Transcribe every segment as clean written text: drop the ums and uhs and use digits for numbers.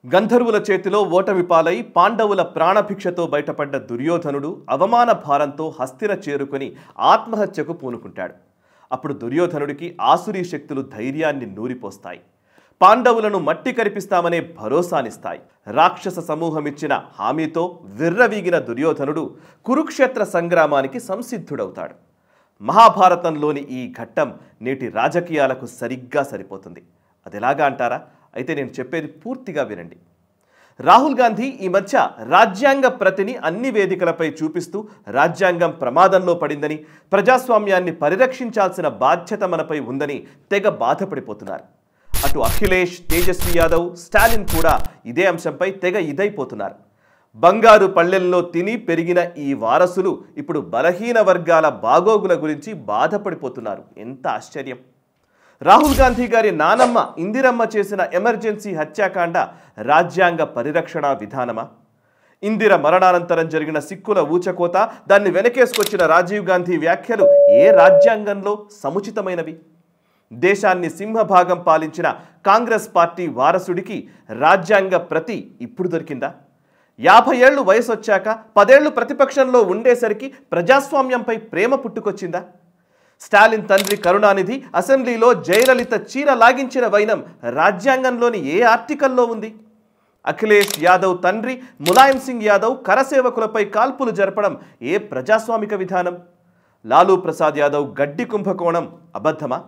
గంధర్వుల చేతిలో ఓటమి పాలై పాండవుల ప్రాణభిక్షతో బయటపడ్డ దుర్యోధనుడు అవమాన భారంతో హస్తిన చేరుకొని ఆత్మహత్యకు పూనుకుంటాడు. అప్పుడు దుర్యోధనుడికి ఆసురీ శక్తులు ధైర్యాన్ని నూరిపోస్తాయి. పాండవులను మట్టి కరిపిస్తామనే భరోసానిస్తాయి. రాక్షస సమూహమిచ్చిన హామీతో విర్రవీగిన దుర్యోధనుడు కురుక్షేత్ర సంగ్రామానికి సంసిద్ధుడవుతాడు. మహాభారతంలోని ఈ ఘట్టం నేటి రాజకీయాలకు సరిగ్గా సరిపోతుంది. అదెలాగా అంటారా? అయితే నేను చెప్పేది పూర్తిగా వినండి. రాహుల్ గాంధీ ఈ మధ్య రాజ్యాంగ ప్రతిని అన్ని వేదికలపై చూపిస్తూ రాజ్యాంగం ప్రమాదంలో పడిందని, ప్రజాస్వామ్యాన్ని పరిరక్షించాల్సిన బాధ్యత మనపై ఉందని తెగ బాధపడిపోతున్నారు. అటు అఖిలేష్, తేజస్వి యాదవ్, స్టాలిన్ కూడా ఇదే అంశంపై తెగ ఇదైపోతున్నారు. బంగారు పళ్ళెల్లో తిని పెరిగిన ఈ వారసులు ఇప్పుడు బలహీన వర్గాల బాగోగుల గురించి బాధపడిపోతున్నారు. ఎంత ఆశ్చర్యం! రాహుల్ గాంధీ గారి నానమ్మ ఇందిరమ్మ చేసిన ఎమర్జెన్సీ హత్యాకాండ రాజ్యాంగ పరిరక్షణ విధానమా? ఇందిర మరణానంతరం జరిగిన సిక్కుల ఊచకోత, దాన్ని వెనకేసుకొచ్చిన రాజీవ్ గాంధీ వ్యాఖ్యలు ఏ రాజ్యాంగంలో సముచితమైనవి? దేశాన్ని సింహభాగం పాలించిన కాంగ్రెస్ పార్టీ వారసుడికి రాజ్యాంగ ప్రతి ఇప్పుడు దొరికిందా? 50 ఏళ్లు వయసు వచ్చాక 10 ఏళ్లు ప్రతిపక్షంలో ఉండేసరికి ప్రజాస్వామ్యంపై ప్రేమ పుట్టుకొచ్చిందా? స్టాలిన్ తండ్రి కరుణానిధి అసెంబ్లీలో జయలలిత చీర లాగించిన వైనం రాజ్యాంగంలోని ఏ ఆర్టికల్లో ఉంది? అఖిలేష్ యాదవ్ తండ్రి ములాయం సింగ్ యాదవ్ కరసేవకులపై కాల్పులు జరపడం ఏ ప్రజాస్వామిక విధానం? లాలూ ప్రసాద్ యాదవ్ గడ్డి కుంభకోణం అబద్ధమా?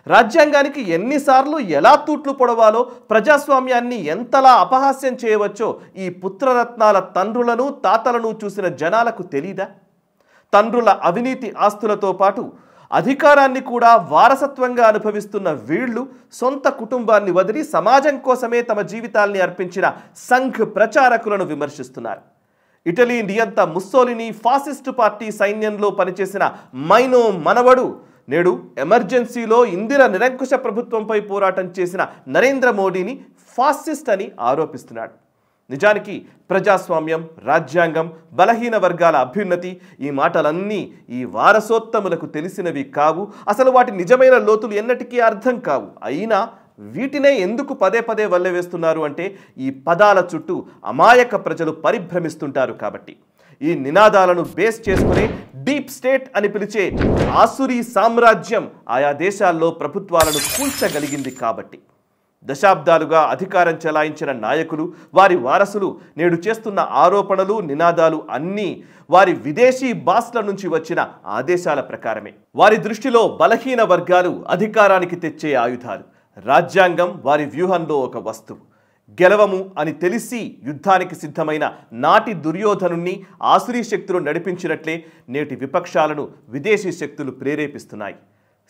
రాజ్యాంగానికి ఎన్నిసార్లు ఎలా తూట్లు పొడవాలో, ప్రజాస్వామ్యాన్ని ఎంతలా అపహాస్యం చేయవచ్చో ఈ పుత్రరత్నాల తండ్రులను తాతలను చూసిన జనాలకు తెలీదా? తండ్రుల అవినీతి ఆస్తులతో పాటు అధికారాన్ని కూడా వారసత్వంగా అనుభవిస్తున్న వీళ్లు సొంత కుటుంబాన్ని వదిలి సమాజం కోసమే తమ జీవితాల్ని అర్పించిన సంఘ్ ప్రచారకులను విమర్శిస్తున్నారు. ఇటలీ నియంత ముస్సోలిని ఫాసిస్టు పార్టీ సైన్యంలో పనిచేసిన మైనో మనవడు నేడు ఎమర్జెన్సీలో ఇందిర నిరంకుశ ప్రభుత్వంపై పోరాటం చేసిన నరేంద్ర మోడీని ఫాసిస్ట్ అని ఆరోపిస్తున్నాడు. నిజానికి ప్రజాస్వామ్యం, రాజ్యాంగం, బలహీన వర్గాల అభ్యున్నతి ఈ మాటలన్నీ ఈ వారసోత్తములకు తెలిసినవి కావు. అసలు వాటి నిజమైన లోతులు ఎన్నటికీ అర్థం కావు. అయినా వీటినే ఎందుకు పదే పదే వల్లెవేస్తున్నారు అంటే ఈ పదాల చుట్టూ అమాయక ప్రజలు పరిభ్రమిస్తుంటారు కాబట్టి. ఈ నినాదాలను బేస్ చేసుకునే డీప్ స్టేట్ అని పిలిచే ఆసురీ సామ్రాజ్యం ఆయా దేశాల్లో ప్రభుత్వాలను కూల్చగలిగింది కాబట్టి. దశాబ్దాలుగా అధికారం చెలాయించిన నాయకులు, వారి వారసులు నేడు చేస్తున్న ఆరోపణలు, నినాదాలు అన్నీ వారి విదేశీ బాస్ల నుంచి వచ్చిన ఆదేశాల ప్రకారమే. వారి దృష్టిలో బలహీన వర్గాలు అధికారానికి తెచ్చే ఆయుధాలు. రాజ్యాంగం వారి వ్యూహంలో ఒక వస్తువు. గెలవము అని తెలిసి యుద్ధానికి సిద్ధమైన నాటి దుర్యోధనుణ్ణి ఆసురీ శక్తులు నడిపించినట్లే నేటి విపక్షాలను విదేశీ శక్తులు ప్రేరేపిస్తున్నాయి.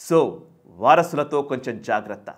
సో వారసులతో కొంచెం జాగ్రత్త.